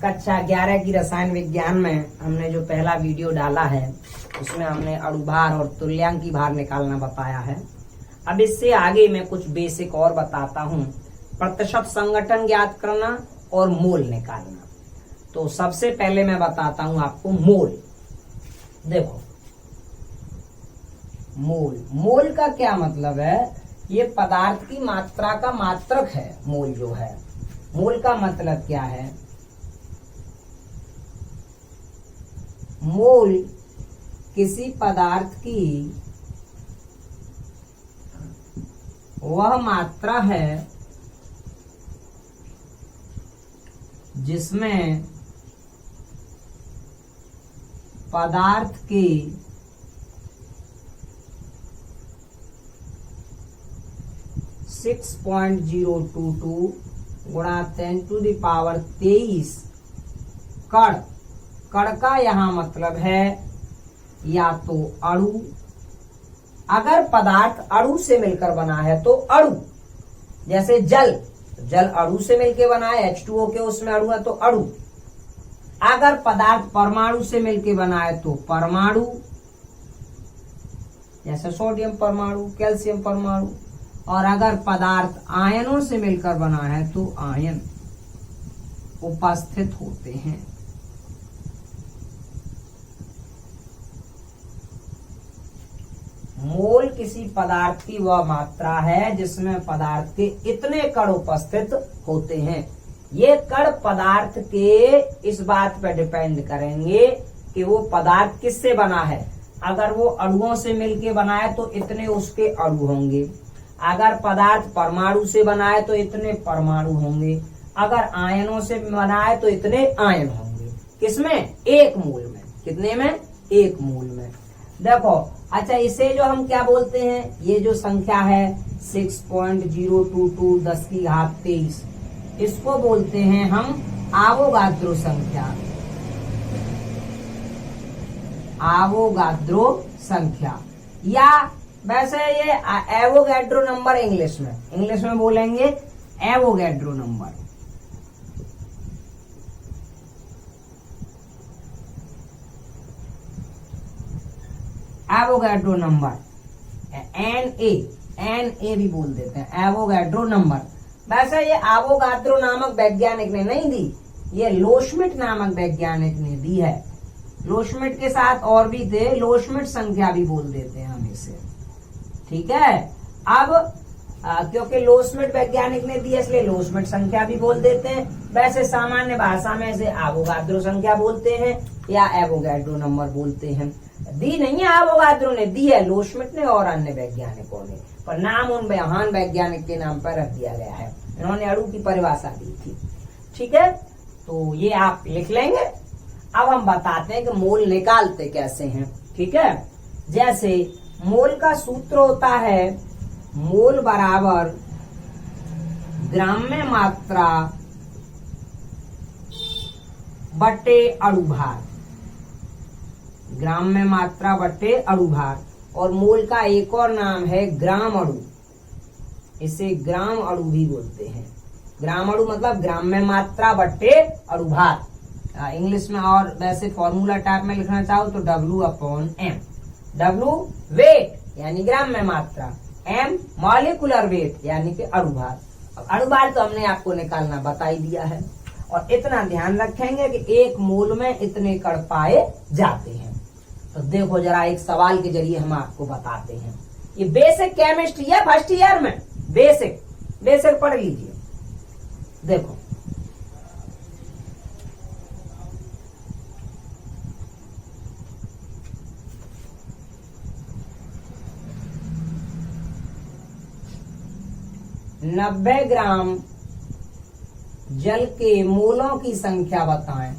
कक्षा 11 की रसायन विज्ञान में हमने जो पहला वीडियो डाला है उसमें हमने अणुभार और तुल्यांकी भार निकालना बताया है। अब इससे आगे मैं कुछ बेसिक और बताता हूँ। प्रतिशत संगठन ज्ञात करना और मोल निकालना। तो सबसे पहले मैं बताता हूँ आपको मोल। देखो मोल का क्या मतलब है, ये पदार्थ की मात्रा का मात्रक है। मोल जो है, मोल का मतलब क्या है, मोल किसी पदार्थ की वह मात्रा है जिसमें पदार्थ की सिक्स 6.022 गुणा 10⁻23 कण। कण का यहाँ मतलब है या तो अणु, अगर पदार्थ अणु से मिलकर बना है तो अणु, जैसे जल अणु से मिलकर बना है, H2O के उसमें अणु है तो अणु। अगर पदार्थ परमाणु से मिलकर बना है तो परमाणु, जैसे सोडियम परमाणु, कैल्शियम परमाणु। और अगर पदार्थ आयनों से मिलकर बना है तो आयन उपस्थित होते हैं। मोल किसी पदार्थ की वह मात्रा है जिसमें पदार्थ के इतने कण उपस्थित होते हैं। ये कण पदार्थ के इस बात पर डिपेंड करेंगे कि वो पदार्थ किससे बना है। अगर वो अणुओं से मिलके बना है तो इतने उसके अणु होंगे। अगर पदार्थ परमाणु से बना है तो इतने परमाणु होंगे। अगर आयनों से बना है तो इतने आयन होंगे। किसमें? एक मूल में। कितने में? एक मूल में। देखो अच्छा, इसे जो हम क्या बोलते हैं, ये जो संख्या है 6.022 10⁻23, इसको बोलते हैं हम आवोगाद्रो संख्या। आवोगाद्रो संख्या, या वैसे ये एवोगैड्रो नंबर इंग्लिश में बोलेंगे Avogadro number. Avogadro number, N भी बोल देते हैं, एवोगैड्रो नंबर। वैसे ये एवोगाद्रो नामक वैज्ञानिक ने नहीं दी, ये लोशमिट नामक वैज्ञानिक ने दी है। लोशमिट के साथ और भी थे, लोशमिट संख्या भी बोल देते हैं हम इसे। ठीक है, अब क्योंकि लोशमिट वैज्ञानिक ने दी इसलिए लोशमिट संख्या भी बोल देते हैं। वैसे सामान्य भाषा में इसे एवोगाद्रो संख्या बोलते हैं या एवोगैड्रो नंबर बोलते हैं। दी नहीं है एवोगाद्रो ने, दी है लोशमिट ने और अन्य वैज्ञानिकों ने, पर नाम उन महान वैज्ञानिक के नाम पर रख दिया गया है। इन्होंने अणु की परिभाषा दी थी। ठीक है, तो ये आप लिख लेंगे। अब हम बताते हैं कि मोल निकालते कैसे हैं। ठीक है, जैसे मोल का सूत्र होता है मोल बराबर ग्राम में मात्रा बटे अणुभार। ग्राम में मात्रा बटे अणुभार। और मोल का एक और नाम है ग्राम अणु, इसे ग्राम अणु भी बोलते हैं। ग्राम अणु मतलब ग्राम में मात्रा बटे अणुभार। इंग्लिश में और वैसे फॉर्मूला टाइप में लिखना चाहो तो W/M। W वेट यानी ग्राम में मात्रा, M मॉलिक्यूलर वेट यानी कि अणुभार। अब अणुभार तो हमने आपको निकालना बता ही दिया है। और इतना ध्यान रखेंगे कि एक मोल में इतने कण पाए जाते हैं। तो देखो जरा एक सवाल के जरिए हम आपको बताते हैं। ये बेसिक केमिस्ट्री है, फर्स्ट ईयर में बेसिक पढ़ लीजिए। देखो नब्बे ग्राम जल के मोलों की संख्या बताएं।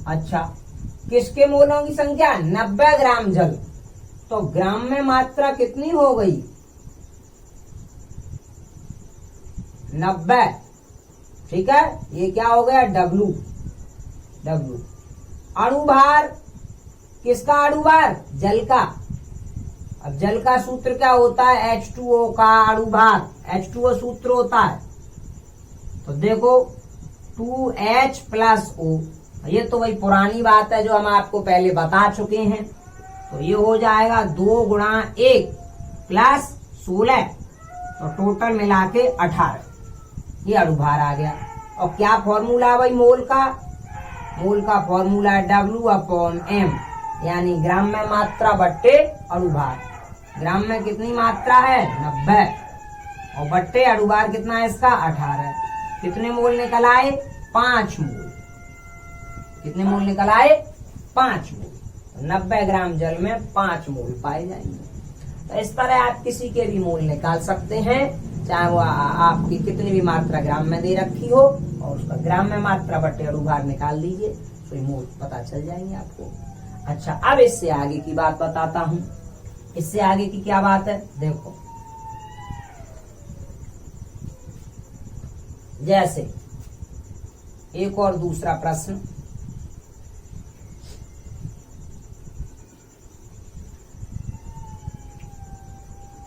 अच्छा, किसके मोलों की संख्या? 90 ग्राम जल। तो ग्राम में मात्रा कितनी हो गई? 90। ठीक है, ये क्या हो गया? W। अणुभार, किसका अणुभार? जल का। अब जल का सूत्र क्या होता है, H2O का अणु भार, H2O सूत्र होता है। तो देखो 2H + O, ये तो वही पुरानी बात है जो हम आपको पहले बता चुके हैं। तो ये हो जाएगा 2 × 1 + 16, तो टोटल मिला के 18, ये अणु भार आ गया। और क्या फॉर्मूला भाई मोल का, मोल का फॉर्मूला है W/m, यानी ग्राम में मात्रा बट्टे अणु भार। ग्राम में कितनी मात्रा है, 90, और बट्टे अणु भार कितना है इसका, 18। कितने मोल निकल आए, 5 मोल। कितने मोल निकल आए, 5 मोल। 90 ग्राम जल में 5 मोल पाए जाएंगे। तो इस तरह आप किसी के भी मोल निकाल सकते हैं, चाहे वो आपकी कितनी भी मात्रा ग्राम में दे रखी हो, और उसका ग्राम में मात्रा बटे अणु भार निकाल दीजिए, तो ये मोल पता चल जाएंगे आपको। अच्छा, अब इससे आगे की बात बताता हूँ। इससे आगे की क्या बात है, देखो जैसे एक और दूसरा प्रश्न,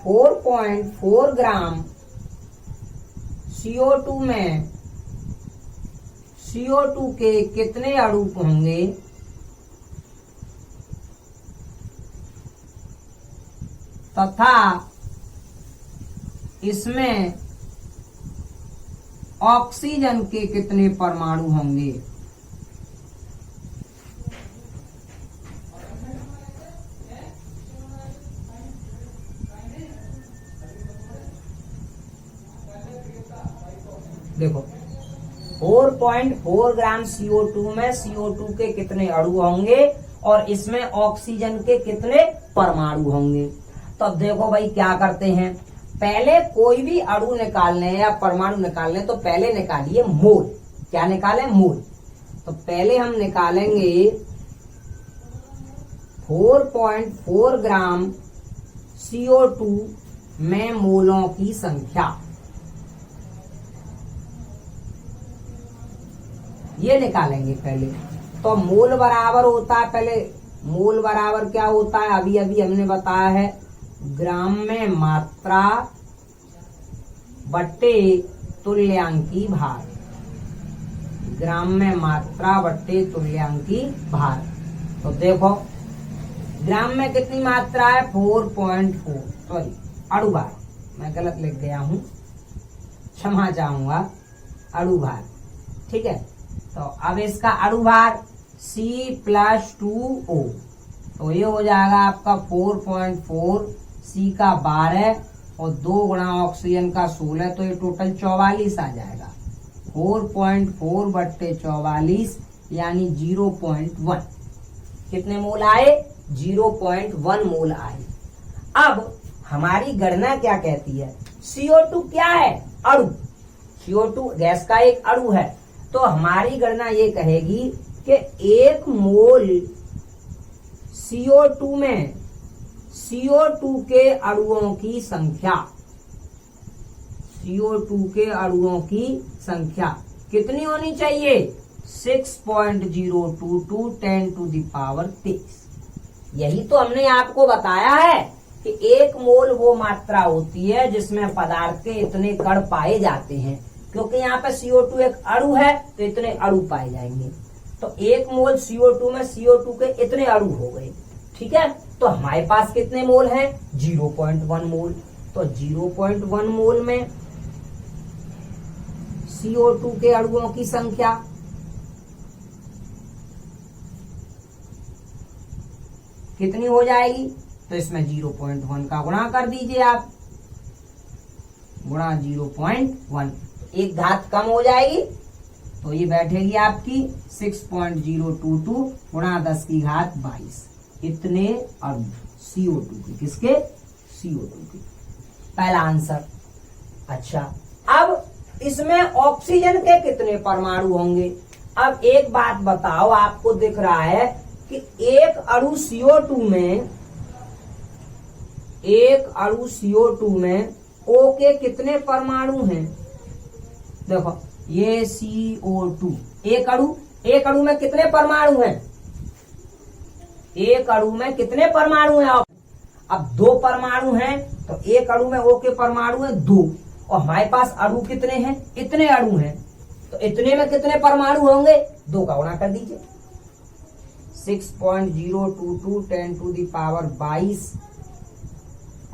फोर 4.4 ग्राम CO2 में CO2 के कितने अणु होंगे, तथा इसमें ऑक्सीजन के कितने परमाणु होंगे। देखो 4.4 ग्राम CO2 में CO2 के कितने अणु होंगे और इसमें ऑक्सीजन के कितने परमाणु होंगे। तो अब देखो भाई क्या करते हैं, पहले कोई भी अणु निकालने या परमाणु निकालने तो पहले निकालिए मोल। क्या निकालें, मोल। तो पहले हम निकालेंगे 4.4 ग्राम CO2 में मोलों की संख्या, ये निकालेंगे पहले। तो मोल बराबर होता है, पहले मोल बराबर क्या होता है, अभी अभी हमने बताया है, ग्राम में मात्रा बट्टे तुल्यांकी भार। ग्राम में मात्रा बट्टे तुल्यांकी भार। तो देखो ग्राम में कितनी मात्रा है, 4.4, सॉरी अणु भार, मैं गलत लिख गया हूं, क्षमा चाहूंगा, अणु भार, ठीक है। तो अब इसका अणु भार C+2O, तो ये हो जाएगा आपका 4.4, C का 12 और 2 × ऑक्सीजन का 16, तो ये टोटल 44 आ जाएगा। 4.4 बट्टे 44 यानी 0.1। कितने मोल आए, 0.1 मोल आए। अब हमारी गणना क्या कहती है, CO2 क्या है, अणु। CO2 गैस का एक अणु है। तो हमारी गणना ये कहेगी कि 1 मोल CO2 में CO2 के अणुओं की संख्या, CO2 के अणुओं की संख्या कितनी होनी चाहिए, 6.022 10⁻23। यही तो हमने आपको बताया है कि 1 मोल वो मात्रा होती है जिसमें पदार्थ के इतने कण पाए जाते हैं, क्योंकि यहाँ पे CO2 एक अणु है तो इतने अणु पाए जाएंगे। तो 1 मोल CO2 में CO2 के इतने अणु हो गए, ठीक है। तो हमारे पास कितने मोल हैं, 0.1 मोल। तो 0.1 मोल में CO2 के अणुओं की संख्या कितनी हो जाएगी, तो इसमें 0.1 का गुणा कर दीजिए आप, गुणा 0.1, एक घात कम हो जाएगी, तो ये बैठेगी आपकी 6.022 गुणा 10⁻22। इतने अणु CO2 के, किसके, CO2 के, पहला आंसर। अच्छा, अब इसमें ऑक्सीजन के कितने परमाणु होंगे। अब एक बात बताओ, आपको दिख रहा है कि एक अणु CO2 में, एक अणु CO2 में O के कितने परमाणु हैं। देखो ये CO2 एक अणु में कितने परमाणु हैं, एक अणु में कितने परमाणु हैं। अब 2 परमाणु हैं तो एक अणु में O के परमाणु है 2 और हमारे पास अणु कितने हैं, इतने अणु हैं, तो इतने में कितने परमाणु होंगे, 2 का गुणा कर दीजिए। 6.022 10 टू द पावर 22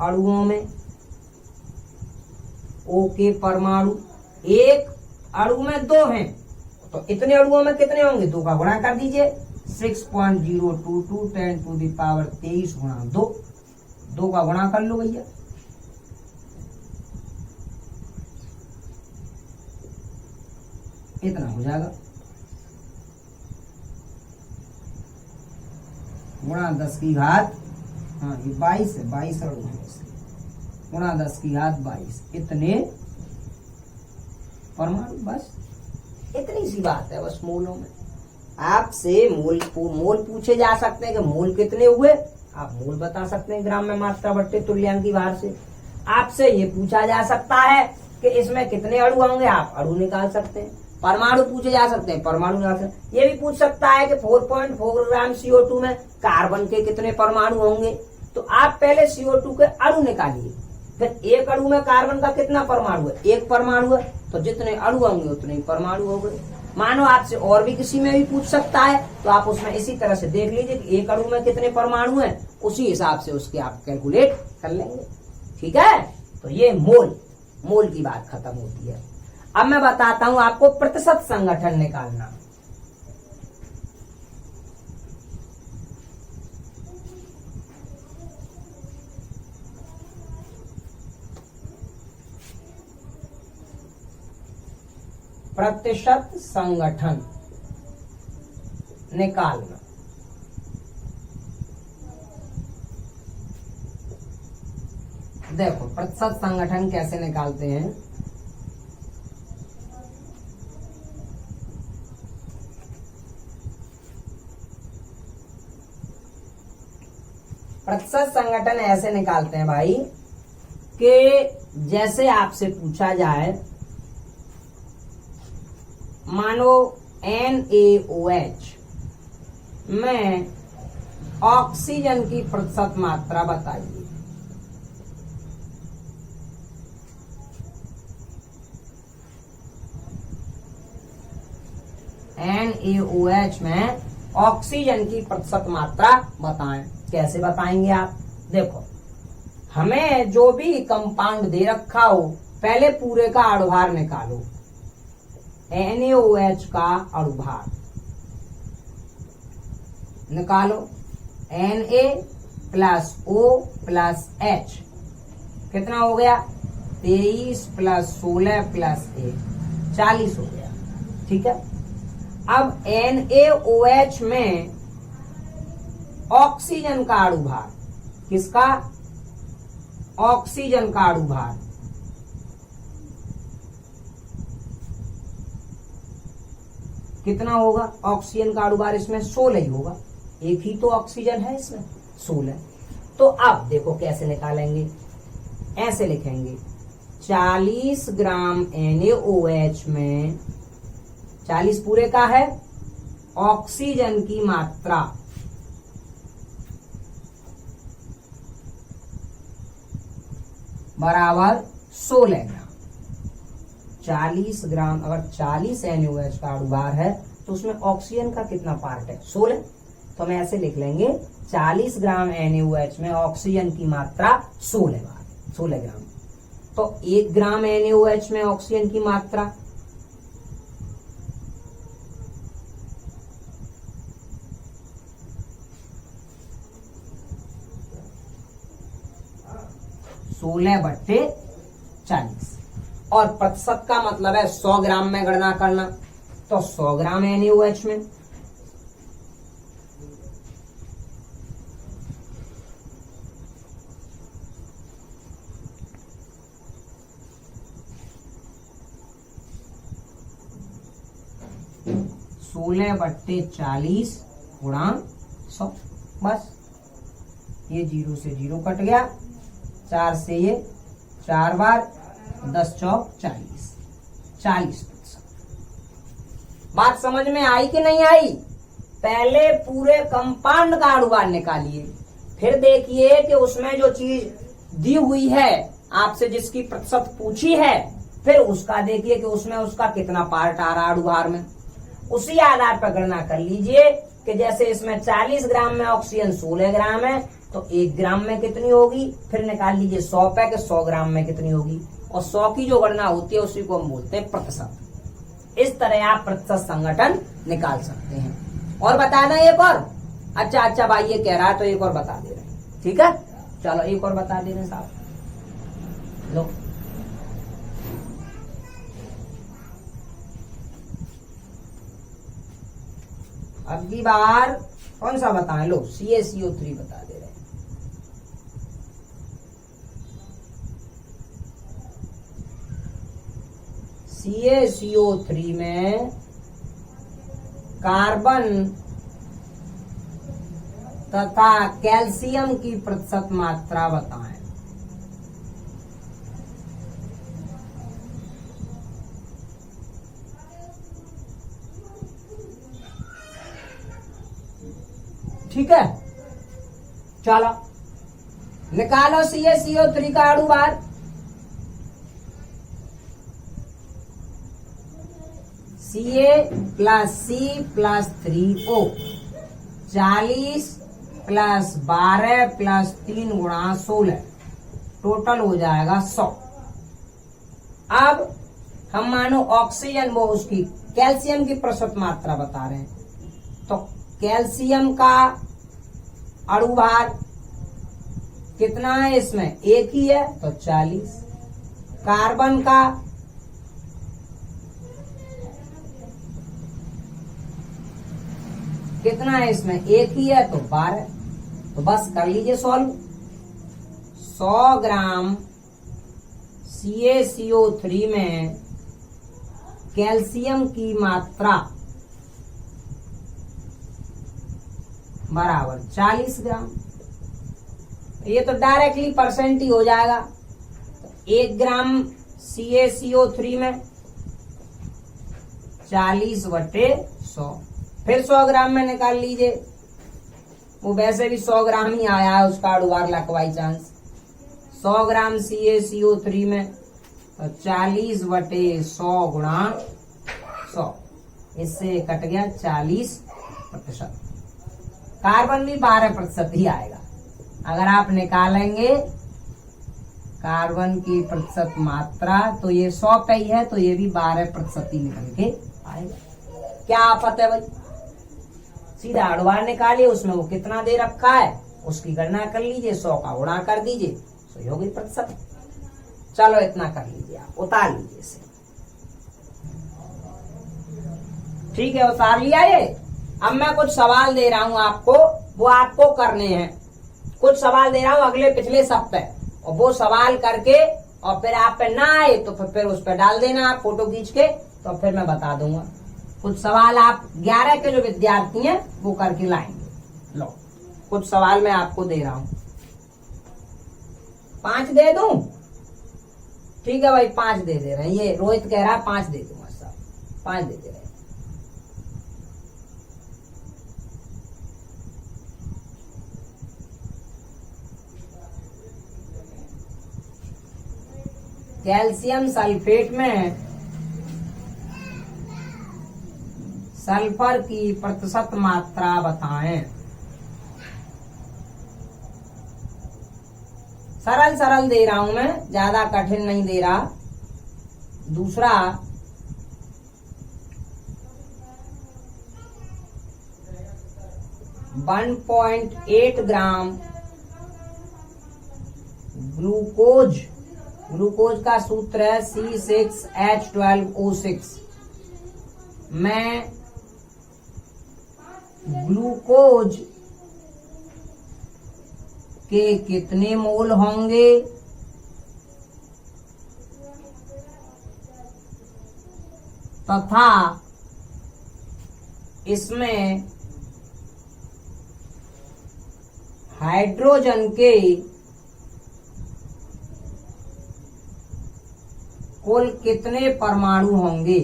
अणुओं में O के परमाणु, एक अणु में 2 हैं तो इतने अणुओं में कितने होंगे, 2 का गुणा कर दीजिए। 6.022 10 टू द पावर 23 गुणा 2 का गुणा कर लो भैया। इतना हो जाएगा, गुणा 10 की घात, हाँ ये 22 है, 22 अणु है इसके, गुणा 10 की घात 22, इतने परमाणु। बस इतनी सी बात है, बस मोलों में। आपसे मोल पूछे जा सकते हैं कि मोल कितने हुए, आप मोल बता सकते हैं ग्राम में मात्रा बट्टे तुल्यांक की बाहर से। आपसे ये पूछा जा सकता है कि इसमें कितने अणु होंगे, आप अणु निकाल सकते हैं। परमाणु पूछे जा सकते हैं, परमाणु निकाल सकते हैं। ये भी पूछ सकता है कि 4.4 ग्राम CO2 में कार्बन के कितने परमाणु होंगे, तो आप पहले CO2 के अणु निकालिए, फिर एक अणु में कार्बन का कितना परमाणु है, 1 परमाणु है, तो जितने अणु होंगे उतने ही परमाणु हो गए। मानो आपसे और भी किसी में भी पूछ सकता है तो आप उसमें इसी तरह से देख लीजिए कि एक अणु में कितने परमाणु हैं, उसी हिसाब से उसके आप कैलकुलेट कर लेंगे। ठीक है, तो ये मोल की बात खत्म होती है। अब मैं बताता हूं आपको प्रतिशत संगठन निकालना। प्रतिशत संगठन निकालना। देखो प्रतिशत संगठन कैसे निकालते हैं। प्रतिशत संगठन ऐसे निकालते हैं भाई कि जैसे आपसे पूछा जाए, मानो NaOH में ऑक्सीजन की प्रतिशत मात्रा बताइए। NaOH में ऑक्सीजन की प्रतिशत मात्रा बताएं। कैसे बताएंगे आप, देखो हमें जो भी कंपाउंड दे रखा हो पहले पूरे का अणुभार निकालो। NaOH का अणुभार निकालो, Na plus O plus H कितना हो गया, 23 प्लस 16 प्लस 1 40 हो गया। ठीक है, अब NaOH में ऑक्सीजन का अणुभार, किसका, ऑक्सीजन का अणुभार कितना होगा, ऑक्सीजन का अणुभार इसमें 16 ही होगा, एक ही तो ऑक्सीजन है इसमें 16। तो अब देखो कैसे निकालेंगे, ऐसे लिखेंगे 40 ग्राम NaOH में 40 पूरे का है, ऑक्सीजन की मात्रा बराबर 16 ग्राम। 40 ग्राम, अगर 40 NaOH का अणुभार है तो उसमें ऑक्सीजन का कितना पार्ट है, 16। तो हम ऐसे लिख लेंगे 40 ग्राम NaOH में ऑक्सीजन की मात्रा 16 ग्राम। तो 1 ग्राम NaOH में ऑक्सीजन की मात्रा सोलह बट्टे 40, और प्रतिशत का मतलब है 100 ग्राम में गणना करना, तो 100 ग्राम NaOH में सोलह बट्टे 40 गुणा 100। बस ये 0 से 0 कट गया, 4 से ये 4 बार, 10 चौक 40। बात समझ में आई कि नहीं आई। पहले पूरे कंपाउंड का अणुभार निकालिए, फिर देखिए कि उसमें जो चीज दी हुई है आपसे, जिसकी प्रतिशत पूछी है, फिर उसका देखिए कि उसमें उसका कितना पार्ट आ रहा है अणुभार में। उसी आधार पर गणना कर लीजिए कि जैसे इसमें 40 ग्राम में ऑक्सीजन 16 ग्राम है, तो 1 ग्राम में कितनी होगी, फिर निकाल लीजिए 100 पे कि 100 ग्राम में कितनी होगी। और 100 की जो गणना होती है उसी को हम बोलते हैं प्रतिशत। इस तरह आप प्रतिशत संगठन निकाल सकते हैं। और बता दें एक और, अच्छा भाई ये कह रहा है तो एक और बता दे रहे हैं, ठीक है, चलो एक और बता दे रहे हैं साहब, लो अब की बार कौन सा बताएं, लो CaCO3 बता दे रहे हैं। CaCO3 में कार्बन तथा कैल्शियम की प्रतिशत मात्रा बताएं। ठीक है, चलो निकालो CaCO3 का अणुभार। Ca plus C plus 3O 40 plus 12 plus 3 गुणा 16, टोटल हो जाएगा 100। अब हम मानो ऑक्सीजन वो उसकी कैल्शियम की प्रतिशत मात्रा बता रहे हैं, तो कैल्शियम का अणुभार कितना है, इसमें एक ही है तो 40। कार्बन का कितना है, इसमें एक ही है तो 12। तो बस कर लीजिए सॉल्व। 100 ग्राम CaCO3 में कैल्शियम की मात्रा बराबर 40 ग्राम। ये तो डायरेक्टली परसेंट ही हो जाएगा। तो 1 ग्राम CaCO3 में 40/100, फिर 100 ग्राम में निकाल लीजिए। वो वैसे भी 100 ग्राम ही आया है उसका अणुभार लकवाई चांस। 100 ग्राम CaCO3 में तो 40/100 गुणा 100, इससे कट गया 40%। कार्बन भी 12% ही आएगा। अगर आप निकालेंगे कार्बन की प्रतिशत मात्रा तो ये 100 पे ही है, तो ये भी 12% ही निकल के आएगा। क्या आफत है भाई, सीधा अणुभार निकालिए, उसमें वो कितना दे रखा है उसकी गणना कर लीजिए, 100 का गुणा कर दीजिए, सही होगी प्रतिशत। चलो इतना कर लीजिए, आप उतार लीजिए इसे। ठीक है, उतार लिया ये। अब मैं कुछ सवाल दे रहा हूं आपको, वो आपको करने हैं। कुछ सवाल दे रहा हूं अगले पिछले सप्ताह, और वो सवाल करके और फिर आप पे ना आए तो फिर उस पर डाल देना आप फोटो खींच के, तो फिर मैं बता दूंगा। कुछ सवाल आप 11 के जो विद्यार्थी हैं वो करके लाएंगे। लो कुछ सवाल मैं आपको दे रहा हूं, 5 दे दूं? ठीक है भाई, 5 दे रहे हैं। ये रोहित कह रहा है 5 दे दूंगा साहब, 5 दे रहे हैं। कैल्शियम सल्फेट में सल्फर की प्रतिशत मात्रा बताएं। सरल सरल दे रहा हूं मैं, ज्यादा कठिन नहीं दे रहा। दूसरा, वन 1.8 ग्राम ग्लूकोज, ग्लूकोज का सूत्र है C6H12O6 में ग्लूकोज के कितने मोल होंगे तथा इसमें हाइड्रोजन के कुल कितने परमाणु होंगे।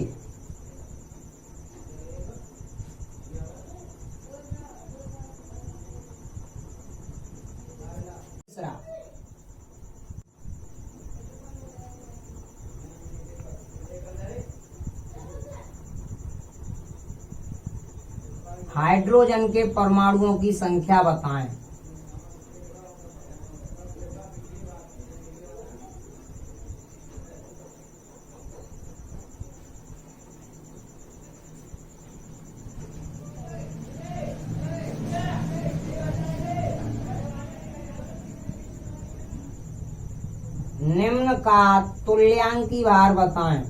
हाइड्रोजन के परमाणुओं की संख्या बताएं। निम्न का तुल्यांकी भार बताएं।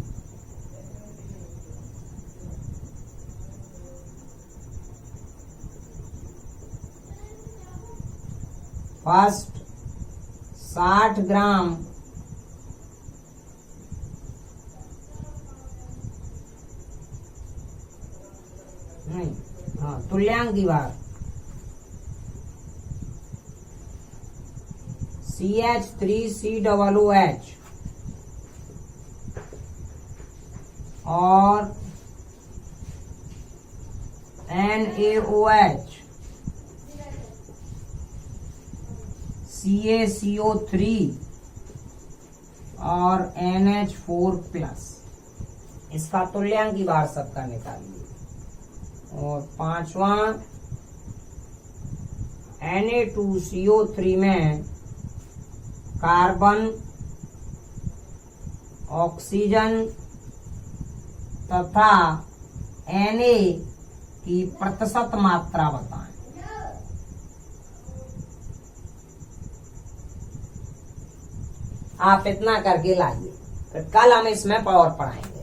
फर्स्ट 60 ग्राम नहीं, हाँ तुल्यांकी भार CH3COOH और NaOH CaCO3 और NH4+। इसका तुल्यांकी भार सबका निकालिए। और पांचवा Na2CO3 में कार्बन, ऑक्सीजन तथा Na की प्रतिशत मात्रा बताएं। आप इतना करके लाइए, फिर कल हम इसमें और पढ़ाएंगे।